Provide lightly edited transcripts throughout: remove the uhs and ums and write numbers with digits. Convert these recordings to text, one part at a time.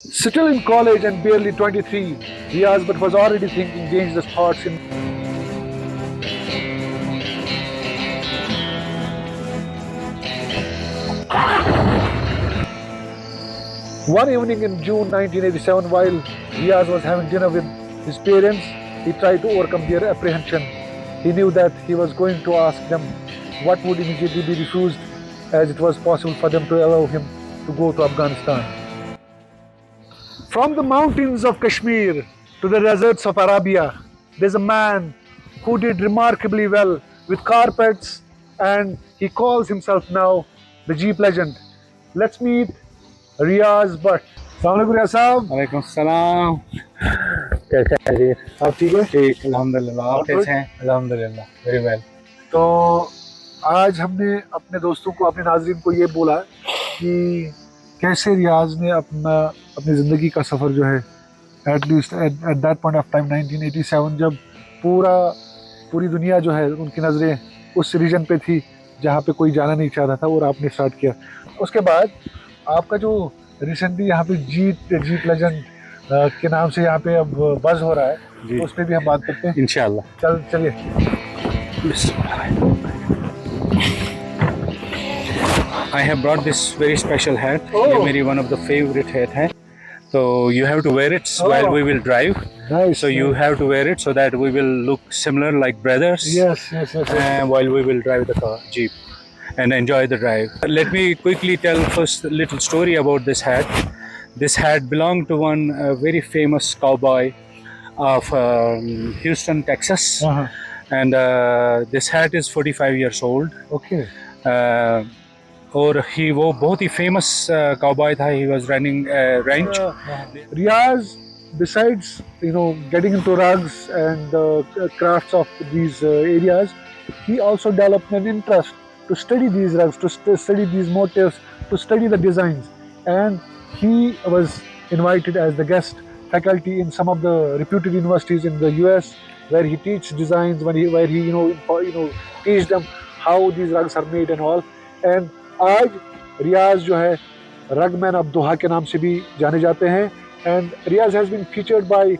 Still in college and barely 23 years, but was already thinking dangerous thoughts in. One evening in June 1987, while Riaz was having dinner with his parents, he tried to overcome their apprehension. He knew that he was going to ask them what would immediately be refused, as it was possible for them to allow him to go to Afghanistan. From the mountains of Kashmir to the deserts of Arabia, there's a man who did remarkably well with carpets, and he calls himself now the Jeep legend. Let's meet Riaz Butt. अस्सलाम वालेकुम रियाज साहब, वालेकुम सलाम। कैसे हैं जी? आप ठीक है? ठीक, अल्हम्दुलिल्लाह। आप कैसे हैं? अल्हम्दुलिल्लाह, वेरी वेल। तो आज हमने अपने दोस्तों को, अपने नाज़रीन को ये बोला कि कैसे रियाज ने अपनी ज़िंदगी का सफ़र जो है, at least at that point of time 1987, जब पूरी दुनिया जो है उनकी नज़रें उस रीजन पे थी जहाँ पे कोई जाना नहीं चाहता था, और आपने स्टार्ट किया। उसके बाद आपका जो रिसेंटली यहाँ पे जीप लेजेंड के नाम से यहाँ पे अब बज़ हो रहा है, जी, उस पर भी हम बात करते हैं इंशाल्लाह। चलिए। I have brought this very special hat. Oh. ये मेरी one of the favorite hat है। So you have to wear it while we will drive. Nice. So you have to wear it so that we will look similar like brothers. Yes. While we will drive the car, Jeep, and enjoy the drive. Let me quickly tell first a little story about this hat. This hat belonged to one very famous cowboy of Houston, Texas. Uh-huh. And this hat is 45 years old. Okay. और वो बहुत ही famous cowboy था. He was running a ranch. Riaz, besides getting into rugs and crafts of these areas, he also developed an interest to study these rugs, to study these motifs, to study the designs, and he was invited as the guest faculty in some of the reputed universities in the US, where he teaches designs, where he teach them how these rugs are made and all. And आज रियाज जो है रगमैन of दोहा के नाम से भी जाने जाते हैं, and Riaz has been featured by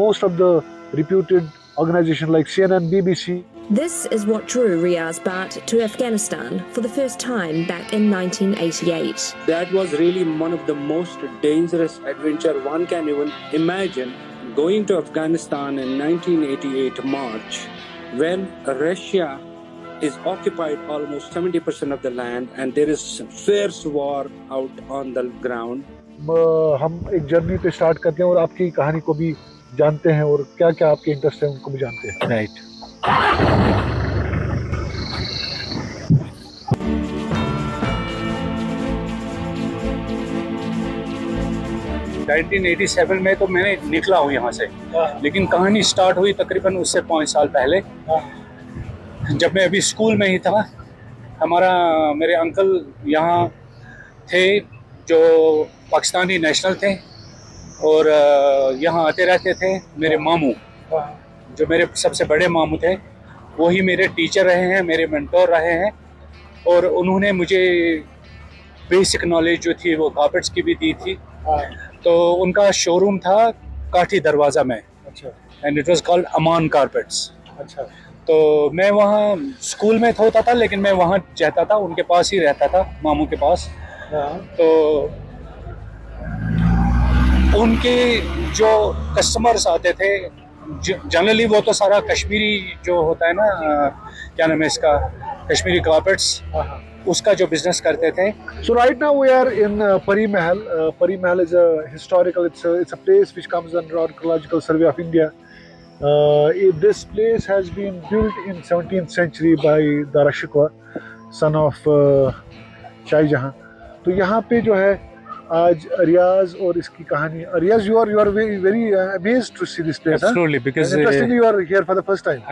most of the reputed organizations like CNN, BBC. This is what drew Riaz Butt to Afghanistan for the first time back in 1988. That was really one of the most dangerous adventure one can even imagine. Going to Afghanistan in 1988 March, when Russia is occupied almost 70% of the land and there is fierce war out on the ground. हम एक journey पे start करते हैं और आपकी कहानी को भी जानते हैं, और क्या क्या आपके इंटरेस्ट है उनको भी जानते हैं। Right. (1987) में तो मैंने निकला हूँ यहाँ से, लेकिन कहानी स्टार्ट हुई तकरीबन उससे 5 साल पहले। जब मैं अभी स्कूल में ही था, मेरे अंकल यहाँ थे जो पाकिस्तानी नेशनल थे, और यहाँ आते रहते थे। मेरे मामू, जो मेरे सबसे बड़े मामू थे, वही मेरे टीचर रहे हैं, मेरे मेंटोर रहे हैं, और उन्होंने मुझे बेसिक नॉलेज जो थी वो कारपेट्स की भी दी थी। तो उनका शोरूम था काठी दरवाज़ा में, and it was called Aman carpets. अच्छा। तो मैं वहाँ स्कूल में होता था, लेकिन मैं वहाँ रहता था, उनके पास ही रहता था, मामू के पास। तो उनके जो कस्टमर्स आते थे जनरली, वो तो सारा कश्मीरी जो होता है ना, क्या नाम है इसका, कश्मीरी कारपेट्स, उसका जो बिजनेस करते थे। So right now we are in Pari Mahal. Pari Mahal is a historical. It's a place which comes under Archaeological Survey of India. This place has been built in 17th century by Dara Shikoh, son of Shah Jahan. तो यहाँ पे जो है आज रियाज और इसकी कहानी। रियाज, you are very amazed to see this place. Absolutely, because interestingly, you are here for the first time.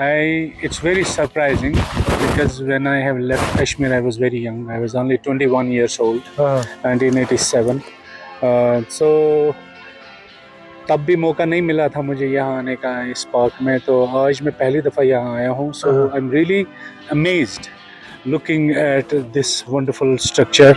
It's very surprising because when I have left Kashmir, I was very young. I was only 21 years old, 1987. So तब भी मौका नहीं मिला था मुझे यहाँ आने का इस पार्क में। तो आज मैं पहली दफ़ा यहाँ आया हूँ। So I'm really amazed looking at this wonderful structure.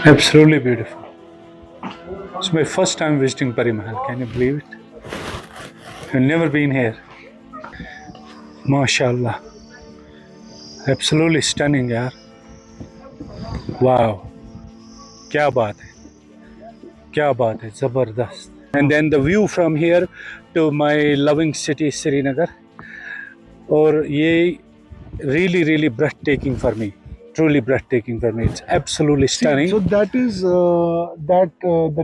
Absolutely beautiful. It's my first time visiting Pari Mahal. Can you believe it? I've never been here. MashaAllah. Absolutely stunning, yaar. Wow. क्या बात है, क्या बात है, ज़बरदस्त. And then the view from here to my loving city Srinagar. और ये really breathtaking for me. Truly breathtaking for me. It's absolutely stunning. So that is that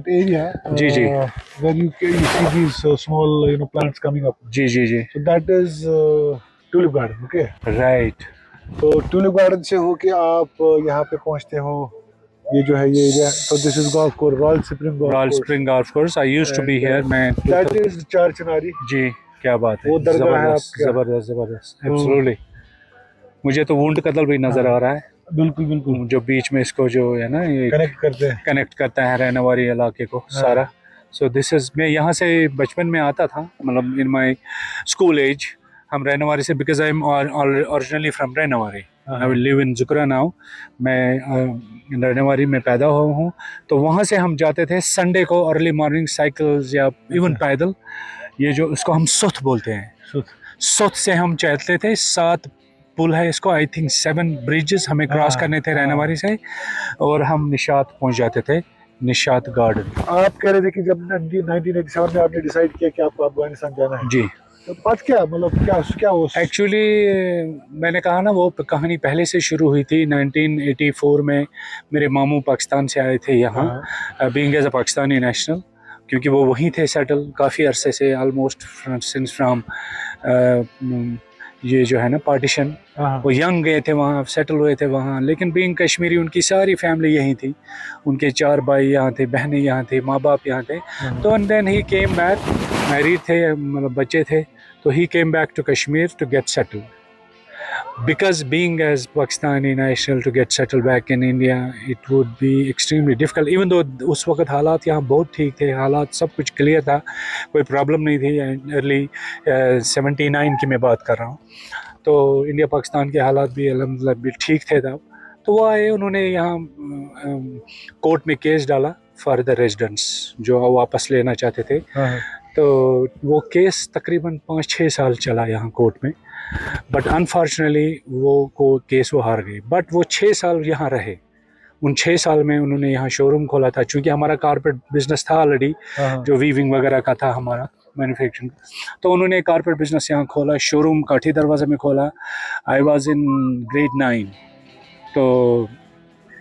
area ji, ji. where you see these small plants coming up. Ji ji ji. So that is tulip garden. Okay. Right. तो tulip garden से होके आप यहाँ पे पहुँचते हो. ये जो है ये area. So this is golf course, Royal Spring Golf Royal Course. Spring Golf Course. I used to be here. मैं That is चार चिनारी. जी, क्या बात है. वो दरगाह है जबरदस्त, आपका. जबरदस्त. Absolutely. मुझे तो वुंड कदल भी नजर आ रहा है. बिल्कुल बिल्कुल. जो बीच में इसको जो है ना ये कनेक्ट करते हैं. कनेक्ट करता है रहनेवारी इलाके को सारा. सो दिस इज, मैं यहाँ से बचपन में आता था, मतलब इन माय स्कूल एज हम रहनेवारी से, because I am originally from Rainawari. I will live in Zakura now. मैं रहनेवारी में पैदा हुआ हूँ. तो वहाँ से हम जाते थे संडे को अर्ली मॉर्निंग साइकिल्स या इवन पैदल. ये जो उसको हम सुथ बोलते हैं, सुथ से हम चलते थे. 7 पुल है इसको, आई थिंक 7 ब्रिजेस हमें क्रॉस करने थे रहनेवारी से, और हम निशात पहुंच जाते थे, निशात गार्डन. आप कह रहे थे कि जब 1987 में आपने डिसाइड किया कि आपको अफगानिस्तान जाना है. जी. तो बात क्या, मतलब क्या वो एक्चुअली मैंने कहा ना, वो कहानी पहले से शुरू हुई थी. 1984 में मेरे मामू पाकिस्तान से आए थे यहाँ, being as a Pakistani national, क्योंकि वो वहीं थे सेटल काफ़ी अरसे से, ऑलमोस्ट सिंस फ्राम ये जो है ना पार्टीशन. वो यंग गए थे वहाँ, सेटल हुए थे वहाँ. लेकिन बीइंग कश्मीरी उनकी सारी फैमिली यहीं थी. उनके 4 भाई यहाँ थे, बहनें यहाँ थे, माँ बाप यहाँ थे. तो and then he came back, married थे, मतलब बच्चे थे. तो he came back to Kashmir to get settle. Because being as Pakistani national to get settled back in India, it would be extremely difficult. Even though उस वक्त हालात यहाँ बहुत ठीक थे, हालात सब कुछ क्लियर था, कोई प्रॉब्लम नहीं थी. अर्ली 79 की मैं बात कर रहा हूँ. तो इंडिया पाकिस्तान के हालात भी अल्हम्दुलिल्लाह भी ठीक थे तब. तो वो आए, उन्होंने यहाँ कोर्ट में केस डाला फॉर द रेजिडेंट्स, जो वापस लेना चाहते थे. तो वो केस तकरीबन 5-6 साल चला यहाँ कोर्ट में. बट अनफॉर्चुनेटली वो केस वो हार गए. बट वो 6 साल यहाँ रहे. उन 6 साल में उन्होंने यहाँ शोरूम खोला था, चूँकि हमारा कारपेट बिजनेस था ऑलरेडी, जो वीविंग वगैरह का था हमारा मैन्युफैक्चरिंग. तो उन्होंने कारपेट बिजनेस यहाँ खोला, शोरूम काठी दरवाज़ा में खोला. I was in grade 9. तो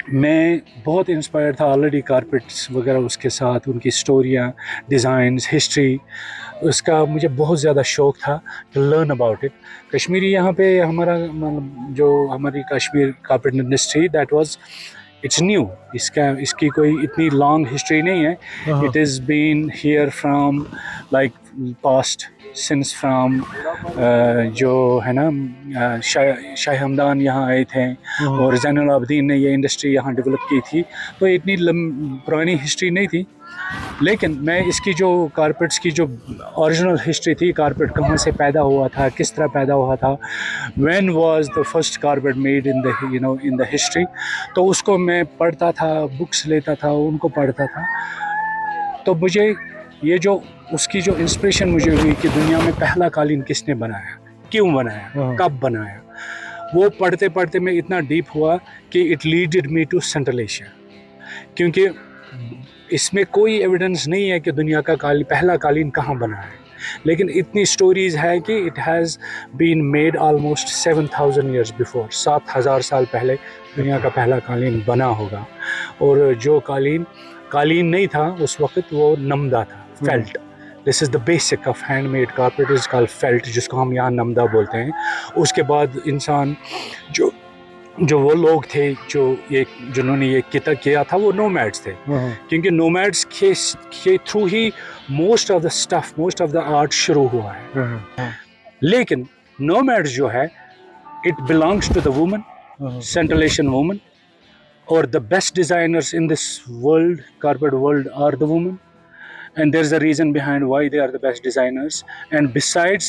मैं बहुत इंस्पायर था ऑलरेडी कारपेट्स वगैरह उसके साथ, उनकी स्टोरियाँ, डिज़ाइंस, हिस्ट्री, उसका मुझे बहुत ज़्यादा शौक़ था to learn about it. Kashmiri यहाँ पे हमारा जो हमारी Kashmir carpet industry, that was its new. इसकी कोई इतनी लॉन्ग हिस्ट्री नहीं है. It is been here from like past since from जो है ना शाह हमदान यहाँ आए थे, और ज़ैनुल आबदीन ने ये इंडस्ट्री यहाँ डेवलप की थी. तो इतनी पुरानी हिस्ट्री नहीं थी. लेकिन मैं इसकी जो कारपेट्स की जो ओरिजिनल हिस्ट्री थी, कारपेट कहाँ से पैदा हुआ था, किस तरह पैदा हुआ था, when was the first carpet made in the in the history, तो उसको मैं पढ़ता था, बुक्स लेता था, उनको पढ़ता था. तो मुझे ये जो उसकी जो इंस्पिरेशन मुझे हुई कि दुनिया में पहला कालीन किसने बनाया, क्यों बनाया, कब बनाया, वो पढ़ते पढ़ते मैं इतना डीप हुआ कि it leaded me to central Asia. क्योंकि इसमें कोई एविडेंस नहीं है कि दुनिया का पहला कालीन कहाँ बना है, लेकिन इतनी स्टोरीज़ है कि it has been made almost 7000 years before. 7000 साल पहले दुनिया का पहला कालीन बना होगा. और जो कालीन नहीं था उस वक्त, वो नमदा था, felt. This is the basic of handmade carpet is called felt, जिसको हम यहाँ नमदा बोलते हैं. उसके बाद इंसान जो वो लोग थे जिन्होंने ये किया था, वो नोमैड्स थे. क्योंकि नोमैड्स के थ्रू ही मोस्ट ऑफ द आर्ट शुरू हुआ है. लेकिन नोमैड्स जो है, it belongs to the woman, central Asian woman, और the best designers in this world, carpet world, are the woman. And there's a reason behind why they are the best designers. And besides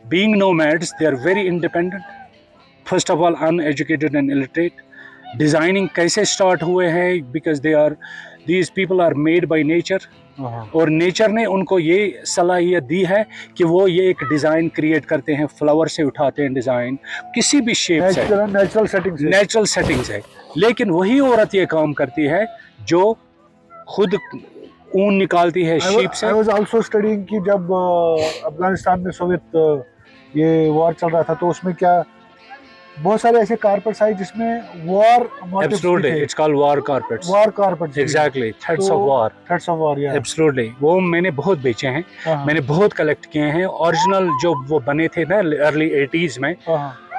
being nomads, they are very independent. First of all, uneducated and illiterate. Designing कैसे start हुए हैं, because these people are made by nature, और nature ने उनको ये सलाहियत दी है कि वो ये एक डिज़ाइन क्रिएट करते हैं, फ्लावर से उठाते हैं डिज़ाइन, किसी भी शेप से, नेचुरल सेटिंग्स है। लेकिन वही औरत ये काम करती है जो खुद ऊन निकालती है शीप से। आई वाज आल्सो स्टडीइंग कि जब अफगानिस्तान में सोवियत ये वॉर चल रहा था, तो उसमें क्या बहुत सारे ऐसे कारपेट्स आए जिसमें वॉर मोटिव्स Absolutely, थे। it's called war carpets. War carpets, Exactly, threads तो of war. Threads of war, या Absolutely, वो मैंने बहुत बेचे हैं, मैंने बहुत कलेक्ट किए हैं। ओरिजिनल जो वो बने थे ना अर्ली 80s में,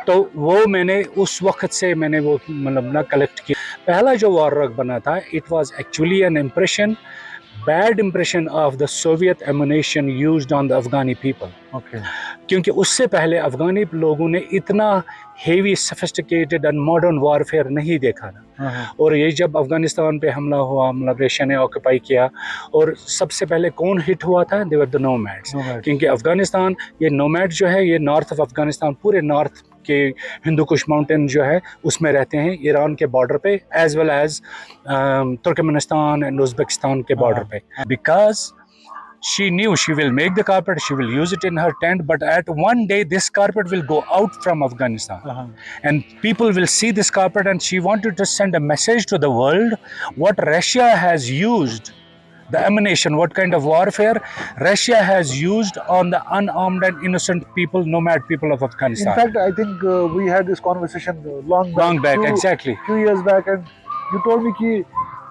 तो वो मैंने उस वक्त से मैंने वो मतलब ना कलेक्ट किया। पहला जो वॉर रग बना था, it was actually an impression, bad impression of the Soviet ammunition used on the Afghani people. Okay, क्योंकि उससे पहले अफगानी लोगों ने इतना heavy sophisticated and modern warfare नहीं देखा था। और ये जब अफगानिस्तान पे हमला हुआ, मतलब रशिया ने ऑक्यूपाई किया, और सबसे पहले कौन हिट हुआ था? दे वर द नोमैड्स। क्योंकि अफगानिस्तान, ये नोमैड जो है, ये नॉर्थ ऑफ अफगानिस्तान, पूरे नॉर्थ के हिंदू कुश माउंटेन जो है उसमें रहते हैं, ईरान के बॉर्डर पे, as well as Turkmenistan and Uzbekistan के बॉर्डर पे। Because she knew she will make the carpet, she will use it in her tent, but at one day this carpet will go out from Afghanistan, and people will see this carpet, and she wanted to send a message to the world what Russia has used, the ammunition, what kind of warfare Russia has used on the unarmed and innocent people, nomad people of Afghanistan. In fact, I think we had this conversation long back, exactly. few years back, and you told me कि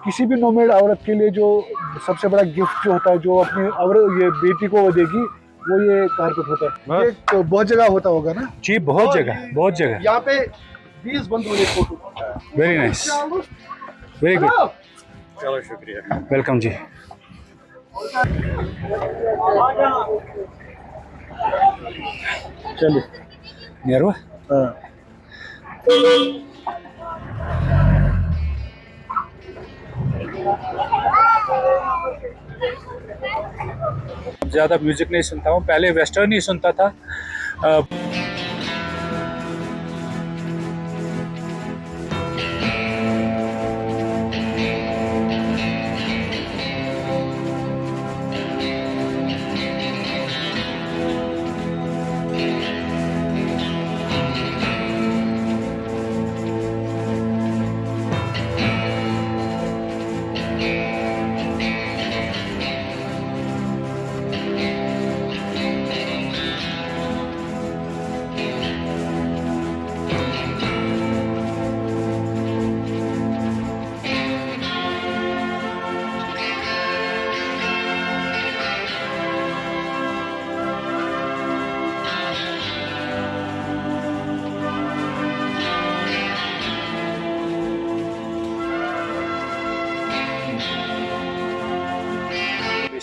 किसी भी nomad औरत के लिए जो सबसे बड़ा gift जो होता है, जो अपनी ये बेटी को वो देगी, वो ये कारपेट होता है। ये तो बहुत जगह होता होगा ना जी? बहुत जगह। यहाँ पे 20 बंदों ने photo. Very nice, very good, चलो शुक्रिया, वेलकम जी। चलो नियर हुआ? ज़्यादा म्यूजिक नहीं सुनता हूँ, पहले वेस्टर्न ही सुनता था।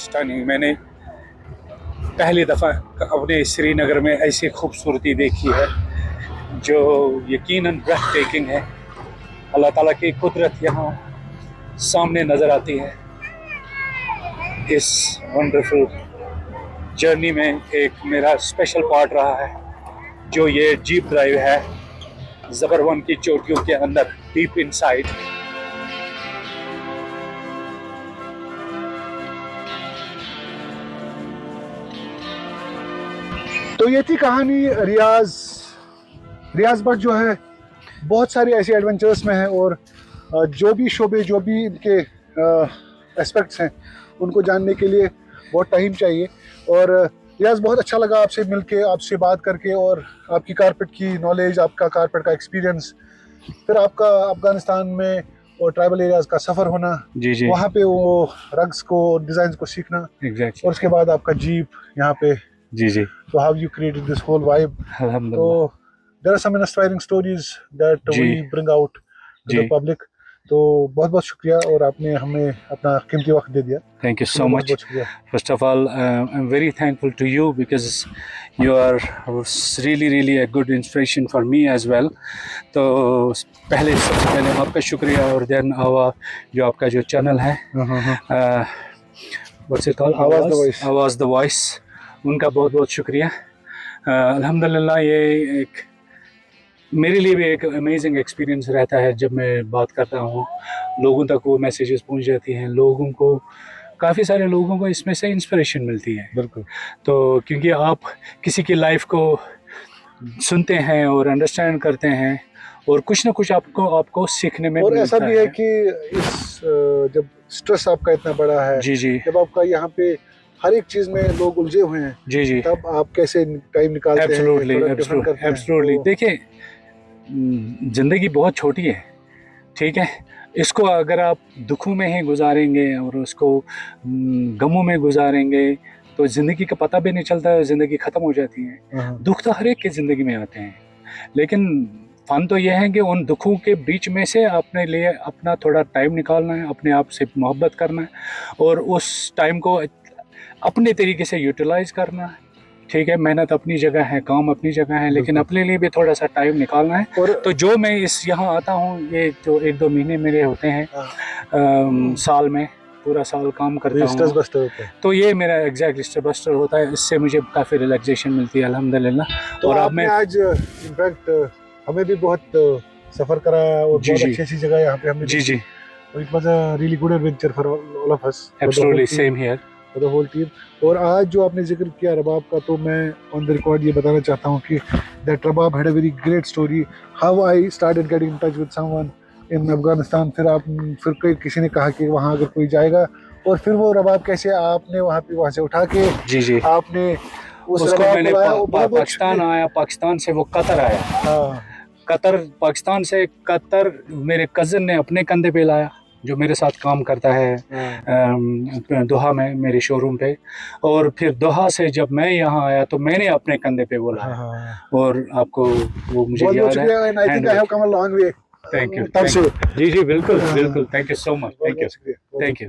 स्टनिंग, मैंने पहली दफ़ा अपने श्रीनगर में ऐसी खूबसूरती देखी है जो यकीनन ब्रेथ टेकिंग है। अल्लाह ताला की कुदरत यहाँ सामने नज़र आती है। इस वंडरफुल जर्नी में एक मेरा स्पेशल पार्ट रहा है, जो ये जीप ड्राइव है ज़बरवन की चोटियों के अंदर, डीप इनसाइड। तो ये थी कहानी रियाज भट्ट जो है बहुत सारी ऐसी एडवेंचर्स में है, और जो भी शोबे, जो भी इनके एस्पेक्ट्स हैं, उनको जानने के लिए बहुत टाइम चाहिए। और रियाज, बहुत अच्छा लगा आपसे मिलके, आपसे बात करके, और आपकी कारपेट की नॉलेज, आपका कारपेट का एक्सपीरियंस, फिर आपका अफगानिस्तान में और ट्राइबल एरियाज का सफ़र होना, जी, वहाँ पे वो रग्स को, डिज़ाइन को सीखना, एग्जैक्टली, और उसके बाद आपका जीप यहाँ पे। जी। So how you created this whole vibe? So there are some inspiring stories that we bring out to the public. तो बहुत बहुत शुक्रिया, और आपने हमें अपना कीमती वक्त दे दिया। Thank you so much. First of all, I'm very thankful to you because you are really a good inspiration for me as well. तो सबसे पहले आपका शुक्रिया, और then जो आपका जो चैनल है, what's it called? आवाज़ द वॉइस, उनका बहुत बहुत शुक्रिया। अल्हम्दुलिल्लाह, ये एक मेरे लिए भी एक अमेजिंग एक्सपीरियंस रहता है जब मैं बात करता हूँ, लोगों तक वो मैसेजेस पहुँच जाती हैं, लोगों को, काफ़ी सारे लोगों को इसमें से इंस्पिरेशन मिलती है। बिल्कुल। तो क्योंकि आप किसी की लाइफ को सुनते हैं और अंडरस्टैंड करते हैं और कुछ ना कुछ आपको सीखने में और ऐसा मिलता भी है कि इस जब स्ट्रेस आपका इतना बड़ा है, जी जी जब आपका यहाँ पे हर एक चीज में लोग उलझे हुए हैं, जी जी, तब आप कैसे टाइम निकालते हैं, एब्सोल्युटली थोड़ा डिफरेंट करते हैं। एब्सोल्युटली। तो देखिए, ज़िंदगी बहुत छोटी है, ठीक है, इसको अगर आप दुखों में ही गुजारेंगे और उसको गमों में गुजारेंगे तो ज़िंदगी का पता भी नहीं चलता है, ज़िंदगी ख़त्म हो जाती है। हाँ, दुख तो हर एक की ज़िंदगी में आते हैं, लेकिन फ़न तो यह है कि उन दुखों के बीच में से अपने लिए अपना थोड़ा टाइम निकालना है, अपने आप से मोहब्बत करना है और उस टाइम को अपने तरीके से यूटिलाइज़ करना है, ठीक है। मेहनत अपनी जगह है, काम अपनी जगह है, लेकिन अपने लिए भी थोड़ा सा टाइम निकालना है। और तो जो मैं यहाँ आता हूँ, ये जो 1-2 महीने मेरे होते हैं साल में, पूरा साल काम करता स्ट्रेस हूँ, बस्टर होता है। तो ये मेरा एग्जैक्टली स्ट्रेस बस्टर होता है। इससे मुझे काफ़ी रिलैक्सेशन मिलती है, अल्हम्दुलिल्लाह। तो और अब आपने मैं आज इनफैक्ट हमें भी बहुत सफर कराया और जी, बहुत जी। अच्छी सी जगह यहाँ पे हमने जी देखी। जी, it was a really good adventure for all of us, absolutely same here. For the whole team. और आज जो आपने जिक्र किया रबाब का, तो मैं ऑन द रिकॉर्ड ये बताना चाहता हूँ कि that rabab had a very great story, how I started getting in touch with someone in Afghanistan. फिर कोई किसी ने कहा कि वहाँ अगर कोई जाएगा, और फिर वो रबाब कैसे आपने वहाँ से उठा के जी जी, आपने उस उसको रबाब मैंने को लाया। वो बहुत बहुत पाकिस्तान आया, पाकिस्तान से वो कतर आया, हाँ, कतर, पाकिस्तान से कतर मेरे कज़न ने अपने कंधे पे लाया, जो मेरे साथ काम करता है दोहा में, मेरे शोरूम पे। और फिर दोहा से जब मैं यहाँ आया तो मैंने अपने कंधे पे वो लाया, हाँ। और आपको वो मुझे बहुत बहुत याद है। शुक्रिया, and I think I have come a long way. Thank you, तब से जी जी, बिल्कुल बिल्कुल, थैंक यू सो मच, बहुत थैंक यू, बहुत शुक्रिया। Thank you.